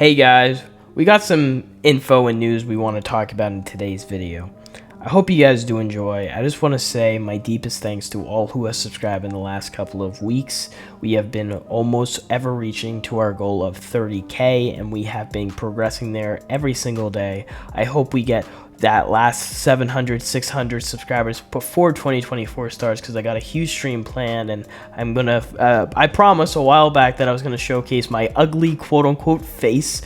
Hey guys, we got some info and news we want to talk about in today's video. I hope you guys do enjoy. I just want to say my deepest thanks to all who have subscribed in the last couple of weeks. We have been almost ever reaching to our goal of 30k, and we have been progressing there every single day. I hope we get that last 700, 600 subscribers before 2024 starts, because I got a huge stream planned, and I'm gonna I promised a while back that I was gonna showcase my ugly quote-unquote face.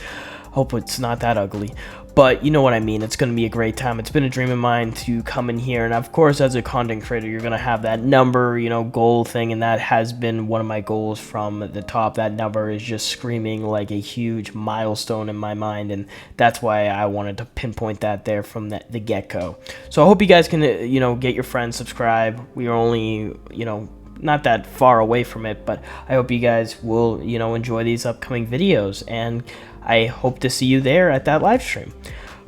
Hope it's not that ugly, but you know what I mean. It's going to be a great time. It's been a dream of mine to come in here, and of course, as a content creator, you're going to have that number, goal thing, and that has been one of my goals from the top. That number is just screaming like a huge milestone in my mind, and that's why I wanted to pinpoint that there from the get-go. So I hope you guys can, get your friends subscribe. We are only, not that far away from it, but I hope you guys will, enjoy these upcoming videos, and I hope to see you there at that live stream.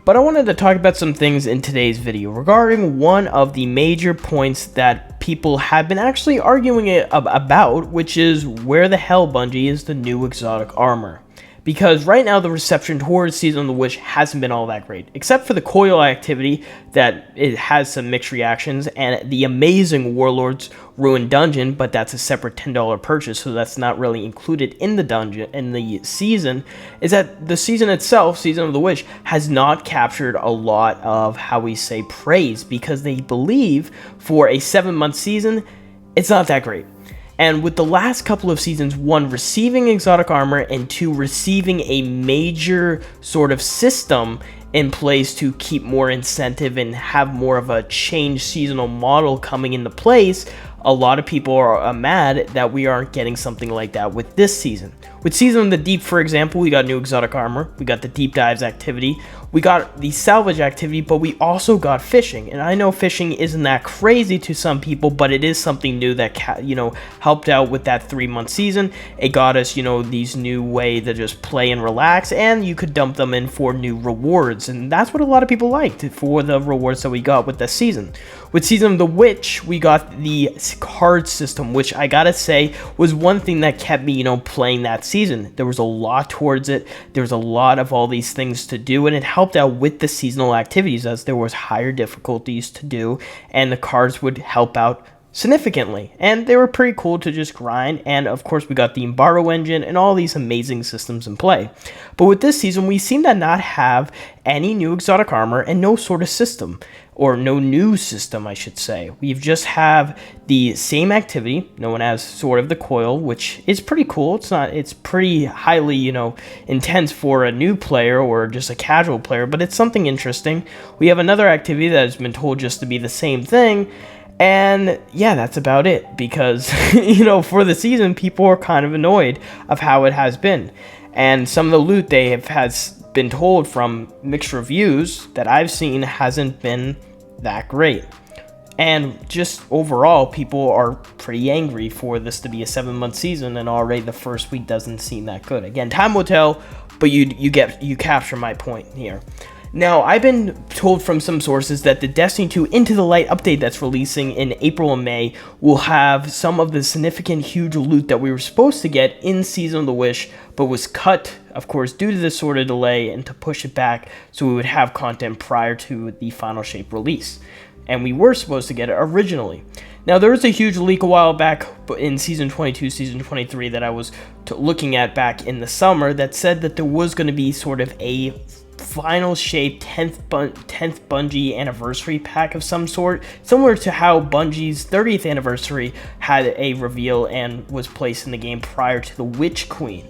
But I wanted to talk about some things in today's video regarding one of the major points that people have been actually arguing about, which is where the hell, Bungie, is the new exotic armor. Because right now the reception towards Season of the Witch hasn't been all that great, except for the coil activity that it has some mixed reactions, and the amazing Warlord's Ruined Dungeon, but that's a separate $10 purchase, so that's not really included in the dungeon in the season. Is that the season itself, Season of the Witch, has not captured a lot of, how we say, praise, because they believe for a 7-month season, it's not that great. And with the last couple of seasons, 1, receiving exotic armor, and 2, receiving a major sort of system in place to keep more incentive and have more of a changed seasonal model coming into place, a lot of people are mad that we aren't getting something like that with this season. With Season of the Deep, for example, we got new exotic armor, we got the deep dives activity, we got the salvage activity, but we also got fishing. And I know fishing isn't that crazy to some people, but it is something new that, helped out with that 3-month season. It got us, these new way to just play and relax, and you could dump them in for new rewards. And that's what a lot of people liked for the rewards that we got with this season. With Season of the Witch, we got the card system, which I gotta say was one thing that kept me, playing that season. There was a lot towards it. There was a lot of all these things to do, and it helped out with the seasonal activities as there was higher difficulties to do, and the cards would help out significantly, and they were pretty cool to just grind. And of course, we got the embargo engine and all these amazing systems in play. But with this season, we seem to not have any new exotic armor and no sort of system, or no new system, I should say. We just have the same activity known as sort of the coil, which is pretty cool. It's pretty highly, intense for a new player or just a casual player, but it's something interesting. We have another activity that has been told just to be the same thing. And yeah, that's about it, because, for the season, people are kind of annoyed of how it has been. And some of the loot has been told from mixed reviews that I've seen hasn't been that great. And just overall, people are pretty angry for this to be a 7-month season, and already the first week doesn't seem that good. Again, time will tell, but you capture my point here. Now, I've been told from some sources that the Destiny 2 Into the Light update that's releasing in April and May will have some of the significant huge loot that we were supposed to get in Season of the Witch, but was cut, of course, due to this sort of delay, and to push it back so we would have content prior to the Final Shape release. And we were supposed to get it originally. Now, there was a huge leak a while back in Season 22, Season 23 that I was looking at back in the summer that said that there was going to be sort of a Final Shape 10th Bungie anniversary pack of some sort, similar to how Bungie's 30th anniversary had a reveal and was placed in the game prior to the Witch Queen.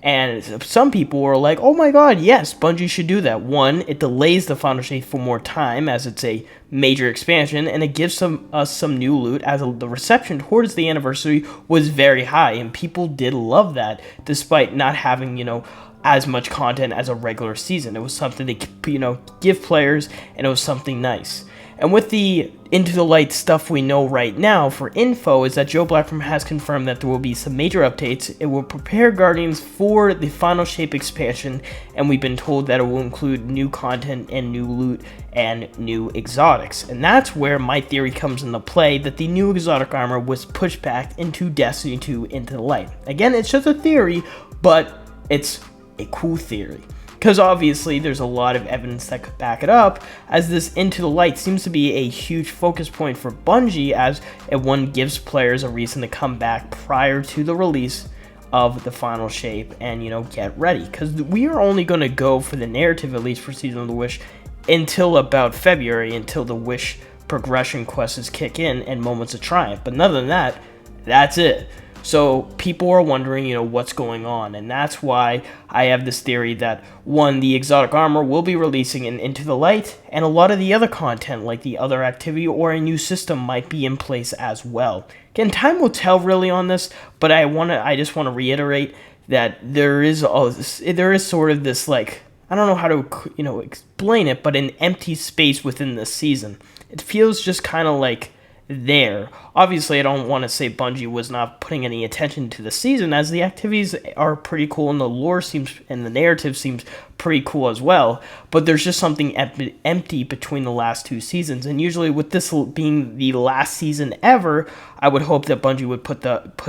And some people were like, oh my god, yes, Bungie should do that. 1, it delays the Final Shape for more time, as it's a major expansion, and it gives us some new loot, as the reception towards the anniversary was very high, and people did love that, despite not having, as much content as a regular season. It was something to, give players, and it was something nice. And with the Into the Light stuff we know right now for info is that Joe Blackburn has confirmed that there will be some major updates. It will prepare Guardians for the Final Shape expansion, and we've been told that it will include new content and new loot and new exotics. And that's where my theory comes into play, that the new exotic armor was pushed back into Destiny 2 Into the Light. Again, it's just a theory, but it's a cool theory. Because obviously there's a lot of evidence that could back it up, as this Into the Light seems to be a huge focus point for Bungie, as one gives players a reason to come back prior to the release of the final shape and, get ready. Because we are only going to go for the narrative, at least for Season of the Wish, until about February, until the Wish progression quests kick in and Moments of Triumph. But other than that, that's it. So people are wondering, what's going on, and that's why I have this theory that, one, the exotic armor will be releasing Into the Light, and a lot of the other content, like the other activity or a new system, might be in place as well. Again, time will tell really on this, but I just want to reiterate that there is sort of this, like, I don't know how to explain it, but an empty space within the season. It feels just kind of like there. Obviously, I don't want to say Bungie was not putting any attention to the season, as the activities are pretty cool and the lore seems and the narrative seems pretty cool as well, but there's just something empty between the last two seasons, and usually with this being the last season ever, I would hope that Bungie would put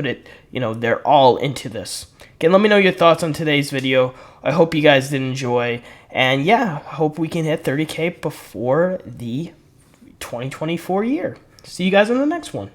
it their all into this. Again, let me know your thoughts on today's video. I hope you guys did enjoy, and yeah, hope we can hit 30K before the 2024 year. See you guys in the next one.